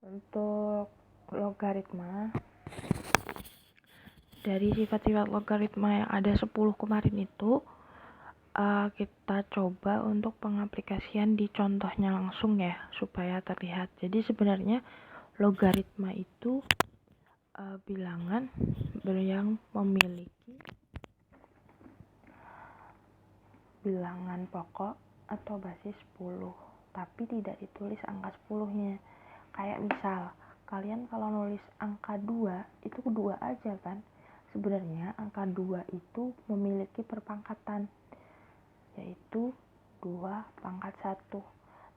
Untuk logaritma, dari sifat-sifat logaritma yang ada 10 kemarin itu, kita coba untuk pengaplikasian di contohnya langsung ya, supaya terlihat. Jadi sebenarnya logaritma itu bilangan yang memiliki bilangan pokok atau basis 10, tapi tidak ditulis angka 10-nya. Kayak misal, kalian kalau nulis angka 2, itu 2 aja kan? Sebenarnya angka 2 itu memiliki perpangkatan, yaitu 2 pangkat 1.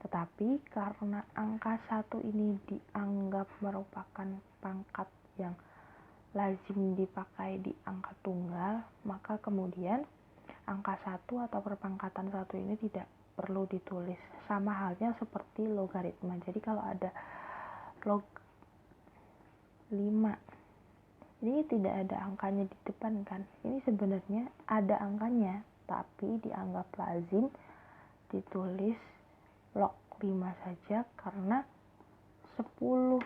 Tetapi karena angka 1 ini dianggap merupakan pangkat yang lazim dipakai di angka tunggal, maka kemudian angka 1 atau perpangkatan 1 ini tidak perlu ditulis. Sama halnya seperti logaritma. Jadi kalau ada log 5, ini tidak ada angkanya di depan kan? Ini sebenarnya ada angkanya, tapi dianggap lazim ditulis log 5 saja karena 10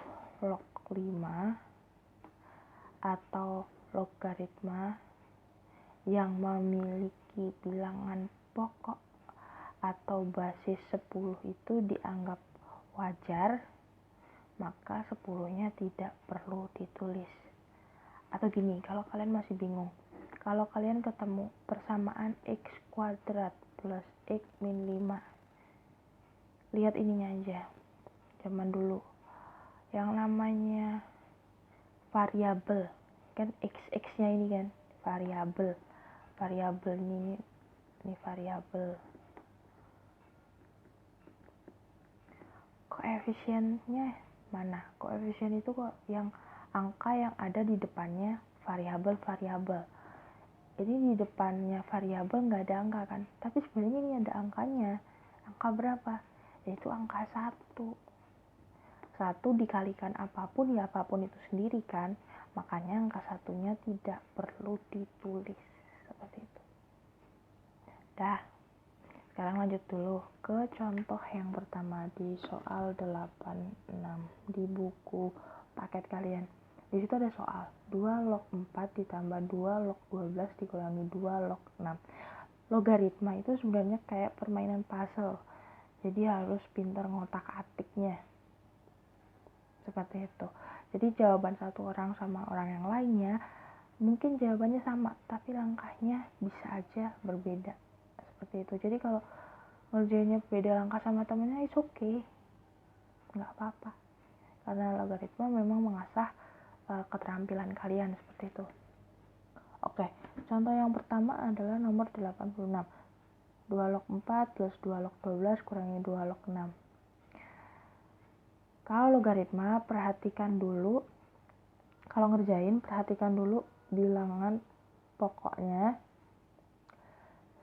log 5 atau logaritma yang memiliki bilangan pokok atau basis 10 itu dianggap wajar, maka 10-nya tidak perlu ditulis. Atau gini, kalau kalian masih bingung, kalau kalian ketemu persamaan x kuadrat plus x min 5, lihat ininya aja. Zaman dulu yang namanya variabel kan, x-nya ini kan variabel ini variabel. Koefisiennya mana? Koefisien itu kok yang angka yang ada di depannya variabel. Jadi di depannya variabel nggak ada angka kan, tapi sebenarnya ini ada angkanya. Angka berapa? Yaitu angka 1 dikalikan apapun, ya apapun itu sendiri kan, makanya angka 1-nya tidak perlu ditulis seperti itu. Sekarang lanjut dulu ke contoh yang pertama di soal 86 di buku paket kalian. Di situ ada soal 2 log 4 ditambah 2 log 12 dikurangi 2 log 6. Logaritma itu sebenarnya kayak permainan puzzle, jadi harus pintar ngotak-atiknya seperti itu. Jadi jawaban satu orang sama orang yang lainnya mungkin jawabannya sama, tapi langkahnya bisa aja berbeda seperti itu. Jadi kalau ngerjainnya beda langkah sama temennya, it's okay, nggak apa-apa, karena logaritma memang mengasah keterampilan kalian seperti itu. Oke, contoh yang pertama adalah nomor 86. 2 log 4 plus 2 log 12 kurangi 2 log 6. Kalau logaritma, perhatikan dulu, kalau ngerjain perhatikan dulu bilangan pokoknya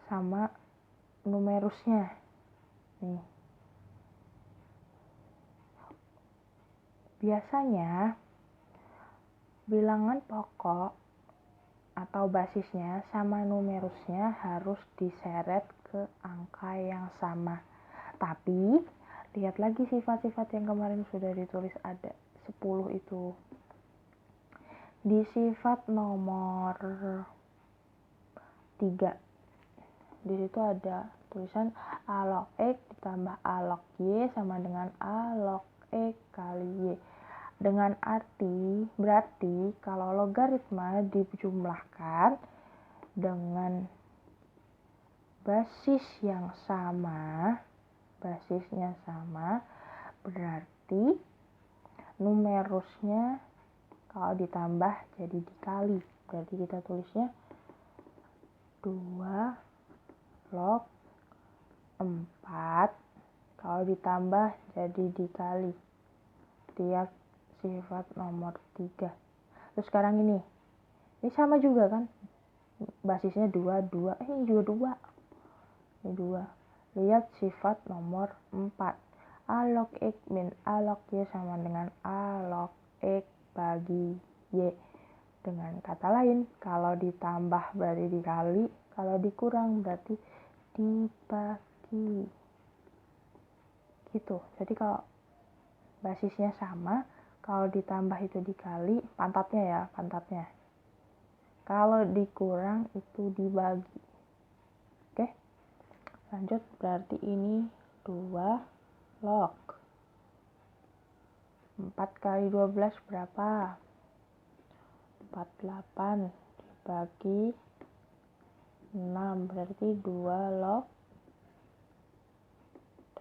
sama numerusnya. Nih. Biasanya bilangan pokok atau basisnya sama numerusnya harus diseret ke angka yang sama. Tapi lihat lagi sifat-sifat yang kemarin sudah ditulis ada 10 itu. Di sifat nomor 3, di situ ada tulisan a log x ditambah a log y sama dengan a log x kali y. Dengan berarti kalau logaritma dijumlahkan dengan basisnya sama, berarti numerusnya kalau ditambah jadi dikali. Berarti kita tulisnya 2 log 4 kalau ditambah jadi dikali. Lihat sifat nomor 3. Terus sekarang ini sama juga kan, basisnya 2, ini juga 2. Ini 2. Lihat sifat nomor 4. A log x min A log y sama dengan A log x bagi y. Dengan kata lain, kalau ditambah berarti dikali, kalau dikurang berarti dibagi. Gitu. Jadi kalau basisnya sama, kalau ditambah itu dikali, pantatnya ya, pantatnya. Kalau dikurang itu dibagi. Oke, lanjut, berarti ini 2 log 4 kali 12 berapa? 48 dibagi 6, berarti 2 log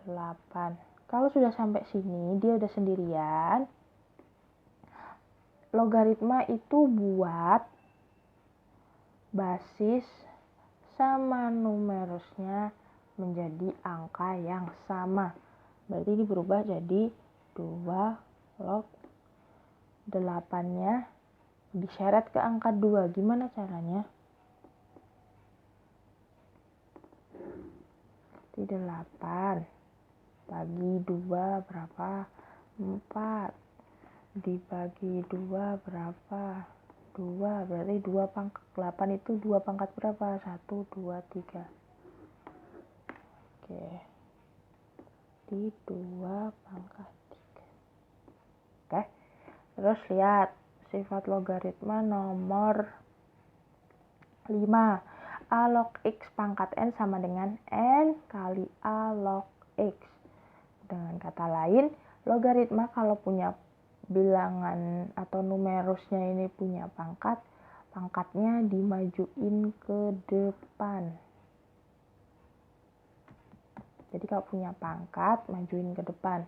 8. Kalau sudah sampai sini, dia udah sendirian. Logaritma itu buat basis sama numerusnya menjadi angka yang sama. Berarti ini berubah jadi 2 log 8-nya diseret ke angka 2. Gimana caranya? Di 8 bagi 2 berapa? 4 dibagi 2 berapa? 2, berarti 2 pangkat 8 itu 2 pangkat berapa? 1, 2, 3. Oke, di 2 pangkat 3. Oke, terus lihat sifat logaritma nomor 5. A log X pangkat N sama dengan N kali A log X. Dengan kata lain, logaritma kalau punya bilangan atau numerusnya ini punya pangkat, pangkatnya dimajuin ke depan. Jadi kalau punya pangkat, majuin ke depan.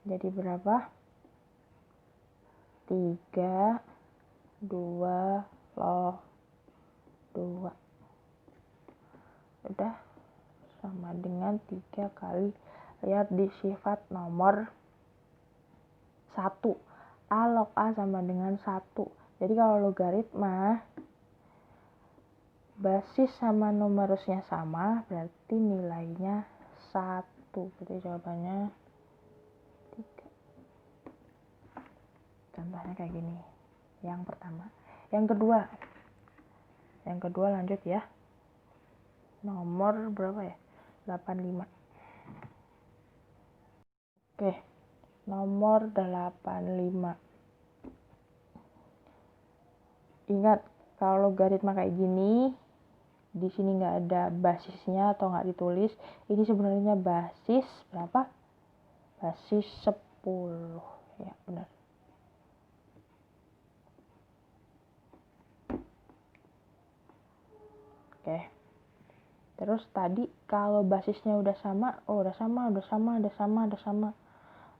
Jadi berapa? 3, 2 log 2. Udah, sama dengan 3 kali. Lihat di sifat nomor 1. A log A sama dengan 1. Jadi kalau logaritma basis sama numerusnya sama, berarti nilainya 1. Berarti jawabannya 3. Contohnya kayak gini. Yang pertama. Yang kedua lanjut ya. Nomor berapa ya? 85. Oke, nomor 85. Ingat, kalau logaritma kayak gini, di sini nggak ada basisnya atau nggak ditulis, ini sebenarnya basis berapa? Basis 10. Ya, benar. Oke. Terus tadi kalau basisnya udah sama, udah sama.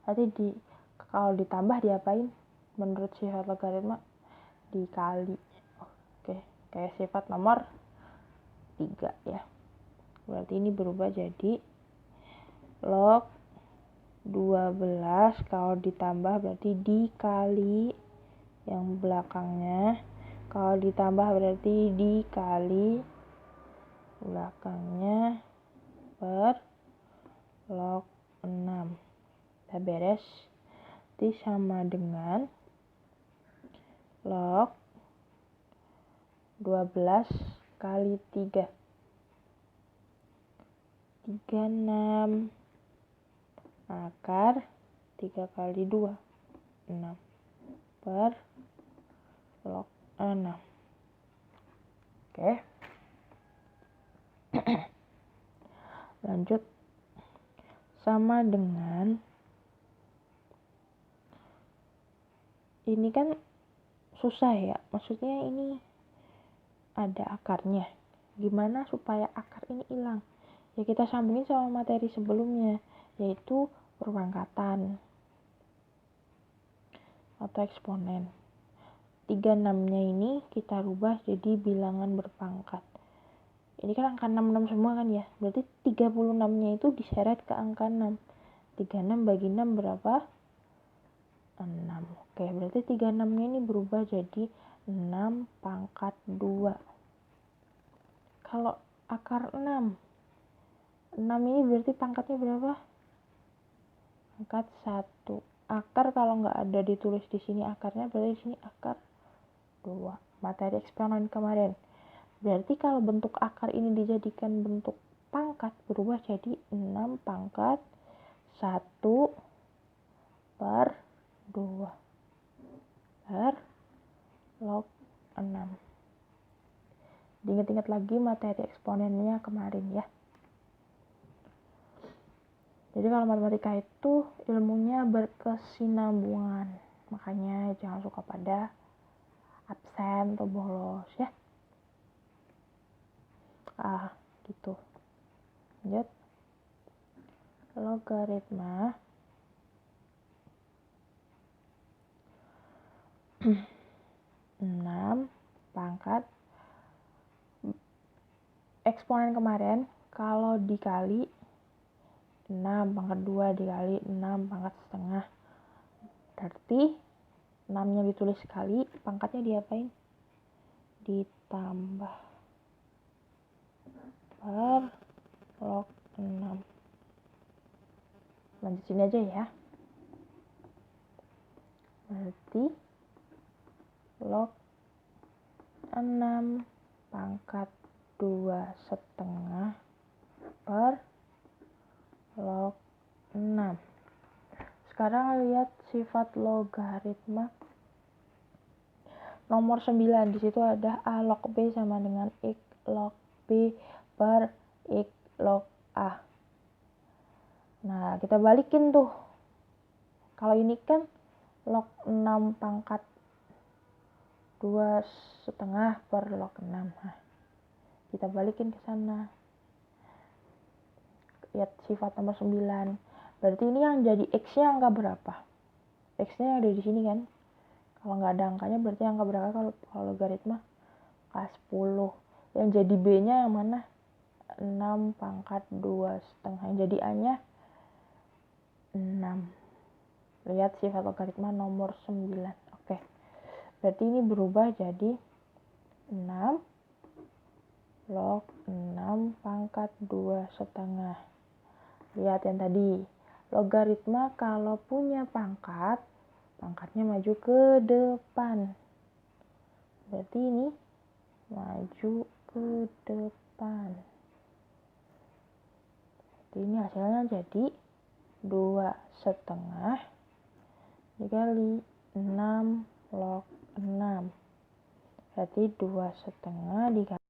Berarti kalau ditambah diapain? Menurut sifat logaritma dikali. Oke, kayak sifat nomor 3 ya. Berarti ini berubah jadi log 12 kalau ditambah berarti dikali yang belakangnya. Kalau ditambah berarti dikali belakangnya per log 6. Kita beres. Ini sama dengan log 12 kali 3. 36 akar 3 kali 2. 6 per log 6. Oke. Lanjut. Sama dengan ini kan susah ya. Maksudnya ini ada akarnya. Gimana supaya akar ini hilang? Ya kita sambungin sama materi sebelumnya, yaitu perpangkatan atau eksponen. 36-nya ini kita rubah jadi bilangan berpangkat. Ini kan angka 66 semua kan ya. Berarti 36-nya itu diseret ke angka 6. 36 bagi 6 berapa? 6. Oke, berarti 36-nya ini berubah jadi 6 pangkat 2. Kalau akar 6 ini berarti pangkatnya berapa? Pangkat 1. Akar kalau nggak ada ditulis di sini akarnya, berarti di sini akar 2. Materi eksponen kemarin. Berarti kalau bentuk akar ini dijadikan bentuk pangkat berubah jadi 6 pangkat 1 per 2 per log 6. Diingat-ingat lagi materi eksponennya kemarin ya. Jadi kalau matematika itu ilmunya berkesinambungan, makanya jangan suka pada absen atau bolos ya. Gitu. Lanjut. Logaritma 6 pangkat eksponen kemarin kalau dikali 6 pangkat 2 dikali 6 pangkat setengah, berarti 6 nya ditulis sekali, pangkatnya diapain? Ditambah per log 6. Lanjut sini aja ya. Berarti log 6 pangkat 2 setengah per log 6. Sekarang lihat sifat logaritma nomor 9. Di situ ada A log B sama dengan X log B per X log A. Nah, kita balikin tuh. Kalau ini kan log 6 pangkat 2 setengah per log 6. Nah, kita balikin ke sana. Lihat sifat nomor 9. Berarti ini yang jadi X-nya angka berapa? X-nya yang ada di sini kan? Kalau nggak ada angkanya berarti angka berapa kalau logaritma? Angka 10. Yang jadi B-nya yang mana? 6 pangkat 2 setengah. Yang jadi A-nya 6. Lihat sifat logaritma nomor 9. Oke. Berarti ini berubah jadi 6 log 6 pangkat 2 setengah. Lihat yang tadi. Logaritma kalau punya pangkat, pangkatnya maju ke depan. Berarti ini maju ke depan. Berarti ini hasilnya jadi 2 setengah dikali 6 log 6. Berarti 2 setengah dikali